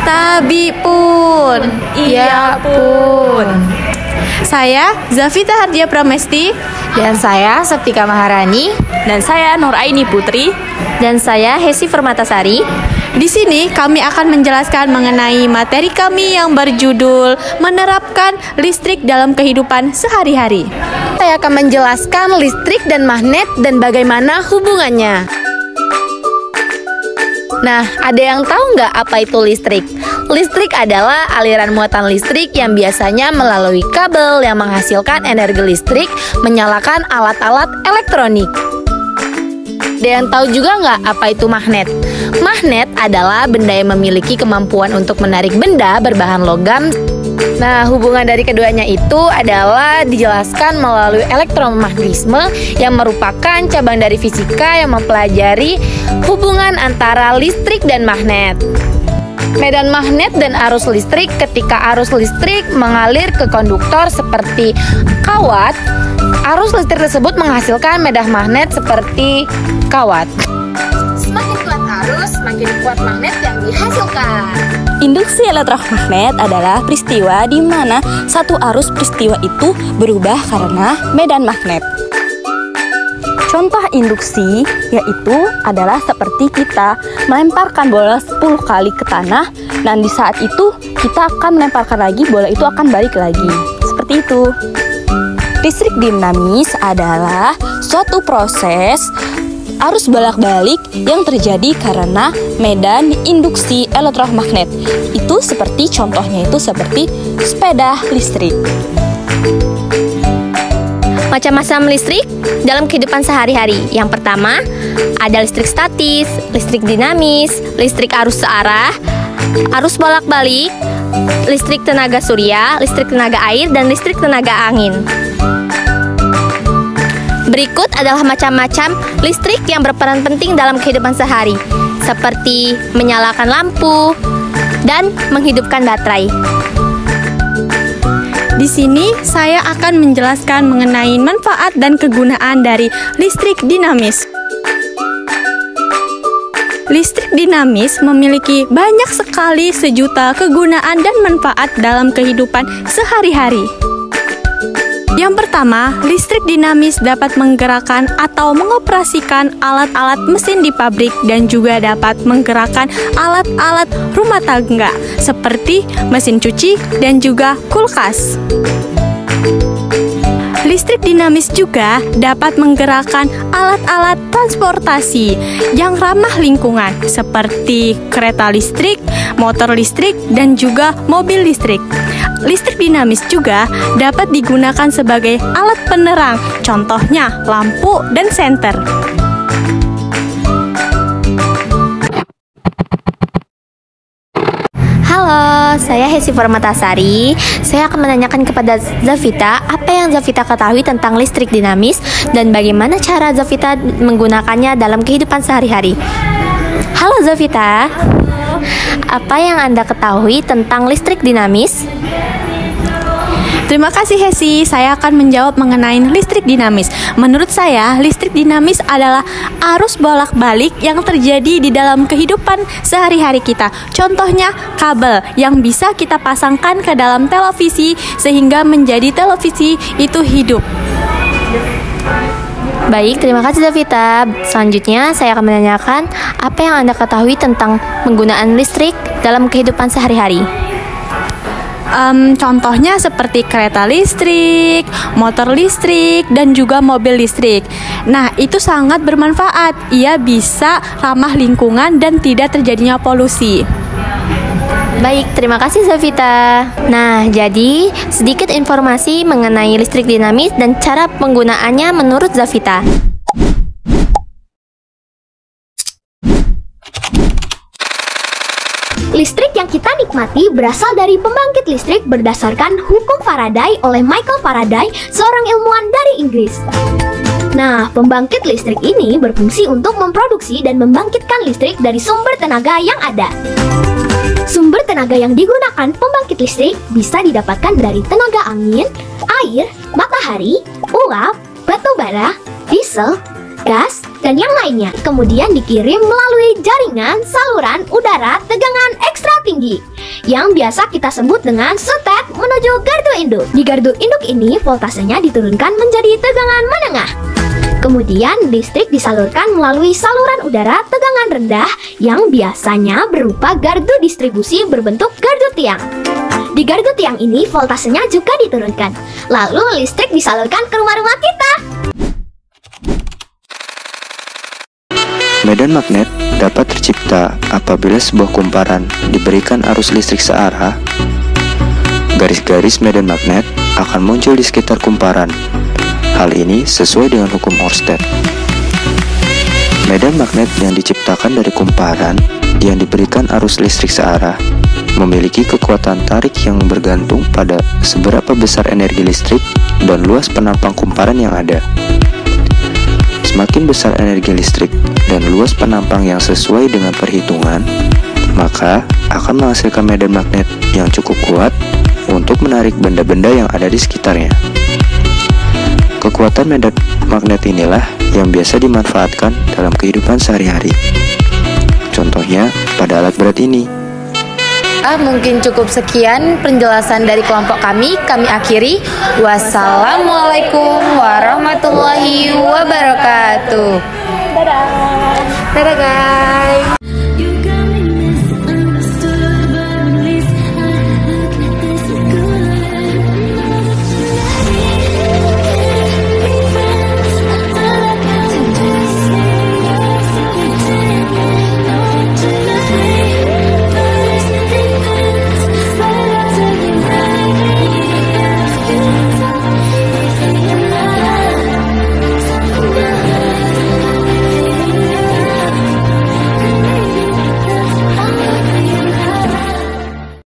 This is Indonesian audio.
Tabi pun. Iya pun. Saya Zafita Hardia Pramesti. Dan saya Septika Maharani. Dan saya Nur Aini Putri. Dan saya Hesi Permatasari. Di sini kami akan menjelaskan mengenai materi kami yang berjudul menerapkan listrik dalam kehidupan sehari-hari. Saya akan menjelaskan listrik dan magnet dan bagaimana hubungannya. Nah, ada yang tahu nggak apa itu listrik? Listrik adalah aliran muatan listrik yang biasanya melalui kabel yang menghasilkan energi listrik menyalakan alat-alat elektronik. Ada yang tahu juga nggak apa itu magnet? Magnet adalah benda yang memiliki kemampuan untuk menarik benda berbahan logam. Nah, hubungan dari keduanya itu adalah dijelaskan melalui elektromagnetisme yang merupakan cabang dari fisika yang mempelajari hubungan antara listrik dan magnet. Medan magnet dan arus listrik. Ketika arus listrik mengalir ke konduktor seperti kawat, arus listrik tersebut menghasilkan medan magnet seperti kawat. Semakin kuat arus, semakin kuat magnet yang dihasilkan. Induksi elektromagnet adalah peristiwa di mana satu arus peristiwa itu berubah karena medan magnet. Contoh induksi yaitu adalah seperti kita melemparkan bola 10 kali ke tanah, dan di saat itu kita akan melemparkan lagi, bola itu akan balik lagi. Seperti itu. Listrik dinamis adalah suatu proses arus bolak-balik yang terjadi karena medan induksi elektromagnet. Itu seperti contohnya itu seperti sepeda listrik. Macam-macam listrik dalam kehidupan sehari-hari. Yang pertama, ada listrik statis, listrik dinamis, listrik arus searah, arus bolak-balik, listrik tenaga surya, listrik tenaga air, dan listrik tenaga angin. Berikut adalah macam-macam listrik yang berperan penting dalam kehidupan sehari, seperti menyalakan lampu dan menghidupkan baterai. Di sini saya akan menjelaskan mengenai manfaat dan kegunaan dari listrik dinamis. Listrik dinamis memiliki banyak sekali sejuta kegunaan dan manfaat dalam kehidupan sehari-hari. Yang pertama, listrik dinamis dapat menggerakkan atau mengoperasikan alat-alat mesin di pabrik dan juga dapat menggerakkan alat-alat rumah tangga seperti mesin cuci dan juga kulkas. Listrik dinamis juga dapat menggerakkan alat-alat transportasi yang ramah lingkungan seperti kereta listrik, motor listrik, dan juga mobil listrik. Listrik dinamis juga dapat digunakan sebagai alat penerang, contohnya lampu dan senter. Halo, saya Hesi Permatasari. Saya akan menanyakan kepada Zafita apa yang Zafita ketahui tentang listrik dinamis dan bagaimana cara Zafita menggunakannya dalam kehidupan sehari-hari. Halo Zafita, apa yang Anda ketahui tentang listrik dinamis? Terima kasih Hesi, saya akan menjawab mengenai listrik dinamis. Menurut saya, listrik dinamis adalah arus bolak-balik yang terjadi di dalam kehidupan sehari-hari kita. Contohnya kabel yang bisa kita pasangkan ke dalam televisi sehingga menjadi televisi itu hidup. Baik, terima kasih Zafita. Selanjutnya saya akan menanyakan apa yang Anda ketahui tentang penggunaan listrik dalam kehidupan sehari-hari. Contohnya seperti kereta listrik, motor listrik, dan juga mobil listrik. Nah, itu sangat bermanfaat. Ia bisa ramah lingkungan dan tidak terjadinya polusi. Baik, terima kasih Zafita. Nah, jadi sedikit informasi mengenai listrik dinamis dan cara penggunaannya menurut Zafita. Listrik yang kita nikmati berasal dari pembangkit listrik berdasarkan hukum Faraday oleh Michael Faraday, seorang ilmuwan dari Inggris. Nah, pembangkit listrik ini berfungsi untuk memproduksi dan membangkitkan listrik dari sumber tenaga yang ada. Sumber tenaga yang digunakan pembangkit listrik bisa didapatkan dari tenaga angin, air, matahari, uap, batu bara, diesel, gas, dan yang lainnya. Kemudian dikirim melalui jaringan saluran udara tegangan ekstra tinggi yang biasa kita sebut dengan step menuju gardu induk. Di gardu induk ini voltasenya diturunkan menjadi tegangan menengah. Kemudian listrik disalurkan melalui saluran udara tegangan rendah yang biasanya berupa gardu distribusi berbentuk gardu tiang. Di gardu tiang ini voltasenya juga diturunkan. Lalu listrik disalurkan ke rumah-rumah kita. Medan magnet dapat tercipta apabila sebuah kumparan diberikan arus listrik searah. Garis-garis medan magnet akan muncul di sekitar kumparan. Hal ini sesuai dengan hukum Oersted. Medan magnet yang diciptakan dari kumparan yang diberikan arus listrik searah memiliki kekuatan tarik yang bergantung pada seberapa besar energi listrik dan luas penampang kumparan yang ada. Semakin besar energi listrik dan luas penampang yang sesuai dengan perhitungan, maka akan menghasilkan medan magnet yang cukup kuat untuk menarik benda-benda yang ada di sekitarnya. Kekuatan medan magnet inilah yang biasa dimanfaatkan dalam kehidupan sehari-hari. Contohnya pada alat berat ini. Mungkin cukup sekian penjelasan dari kelompok kami akhiri. Wassalamualaikum warahmatullahi wabarakatuh. Dadah guys.